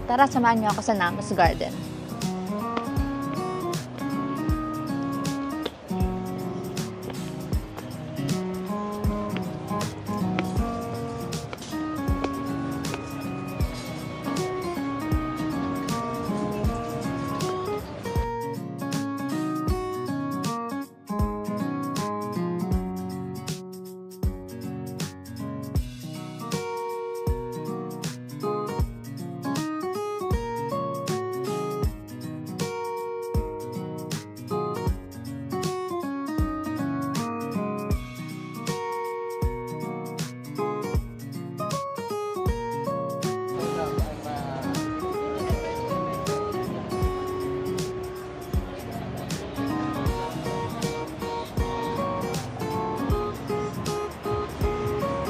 Tara, samahan niyo ako sa Namas Garden.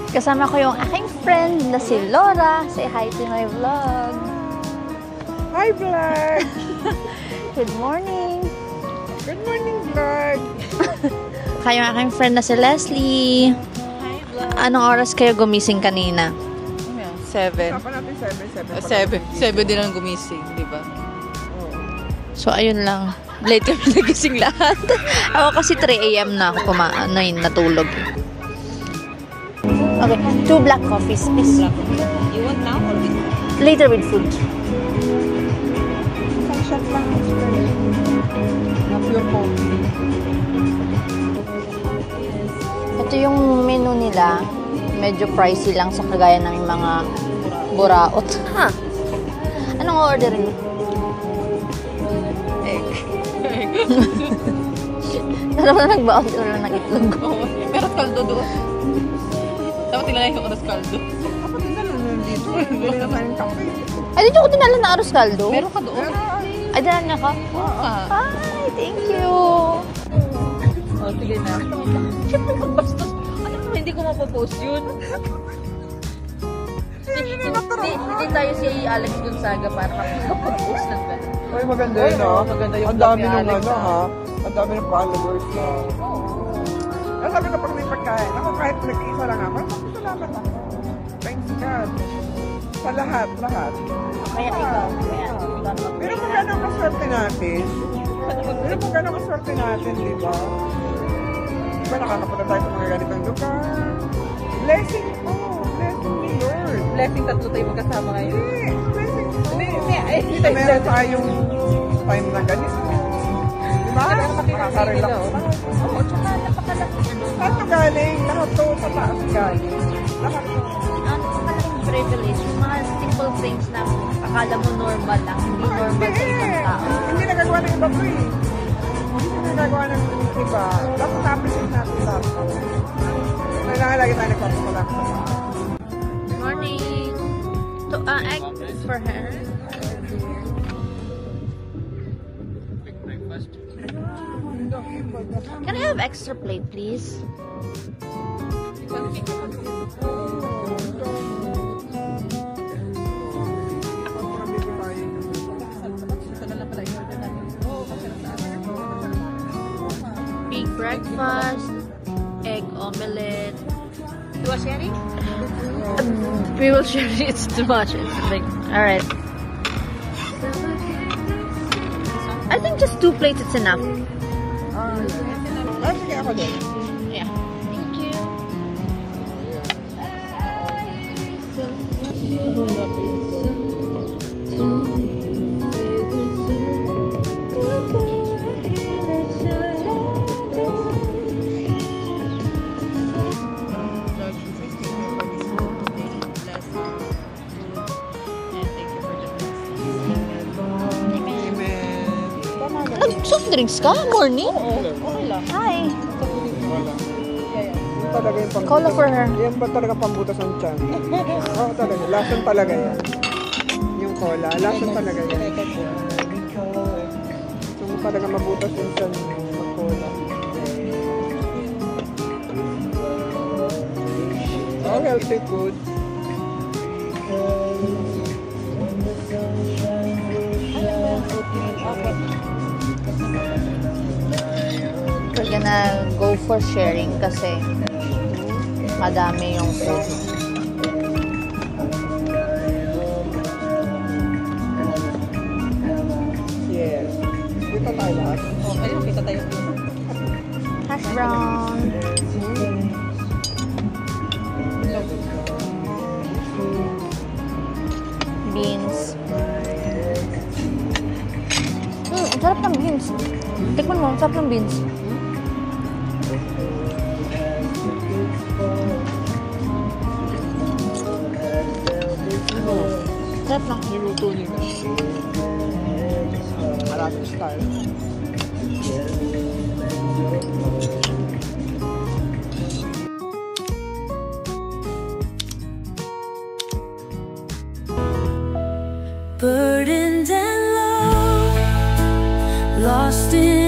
Kasama ko yung aking friend na si Laura. Say hi to my vlog. Hi, vlog! Good morning! Good morning, vlog! Kayo yung aking friend na si Leslie. Hi, vlog! Anong oras kayo gumising kanina? 7. Kapan natin 7. 7 din ang gumising, di ba? So, ayun lang. Late kami nagising lahat. Ako kasi 3 AM na ako natulog. Okay, 2 black coffees, please. You want now or Later with food. Isang shot lang na pure coffee. Ito yung menu nila. Medyo pricey lang sa kagaya ng mga buraot. Ha? Anong orderin mo? egg? Alam mo na nagbaon ko lang ng itlog. Meron kaldo doon. Dapat tinalay ko ng kaldo. Dapat din na lang dito. Bili na tayong kape. Ay, dito ko dinala na aros kaldo. Meron ka doon? Ay, dinala niya ka? Oo. Ay, thank you. Oh, sige na. Siyempre magbastos. Alam mo, hindi ko mapopost yun. Hindi tayo si Alex Gonzaga para makapag-post ng gano'n. Ay, maganda yun, ha? Maganda yung Ang dami vlog ni ng Alex, ano, ha? Ang dami ng followers, ha? Ang sabi kapag may pagkain, ako kahit nag-iisa lang ako, salamat ako. Thanks God. Sa lahat. Kaya ikaw. Pero magkano ang kaswerte natin? Di ba? Di ba nakakapunta tayo sa mga ganitong lugar? Blessing po. Blessing ni Lord. Blessing, tatlo tayo magkasama ngayon. Blessing po. Hindi Dito meron tayong time na ganito. Di ba? Makaka-relax. Oo, tsaka napakalaki. Saan to galing? Lahat to sa taas galing. Lahat to. Napakalaking privilege. Yung mga simple things na akala mo normal lang. Hindi normal sa isang tao. Hindi nagagawa ng iba ko eh. Hindi nagagawa ng iba. Dapat na-appreciate natin lahat. Kailangan lagi tayo nagpapakala sa mga. Morning! So, egg for her. Can I have extra plate, please? Big breakfast, egg omelette. You want sharing? We will share it. It's too much. It's big. All right. I think just 2 plates is enough. Sige ako din. Yeah. Thank you. Soft drinks ka? Morning? Okay lang. Hi. Yan talaga yung pambutas. Cola for her. Yan ba talaga pambutas ng tiyan? Oo talaga. Lason talaga yan. Yung cola. Lason talaga yan. So talaga mabutas yung tiyan ng cola. Oh, healthy food. We're gonna go for sharing kasi madami yung food. hash brown. Beans. Ang sarap ng beans. Tikman mo, ang sarap ng beans. Sarap lang. Niluto niyo na. Arabic style. Burdened and low, lost in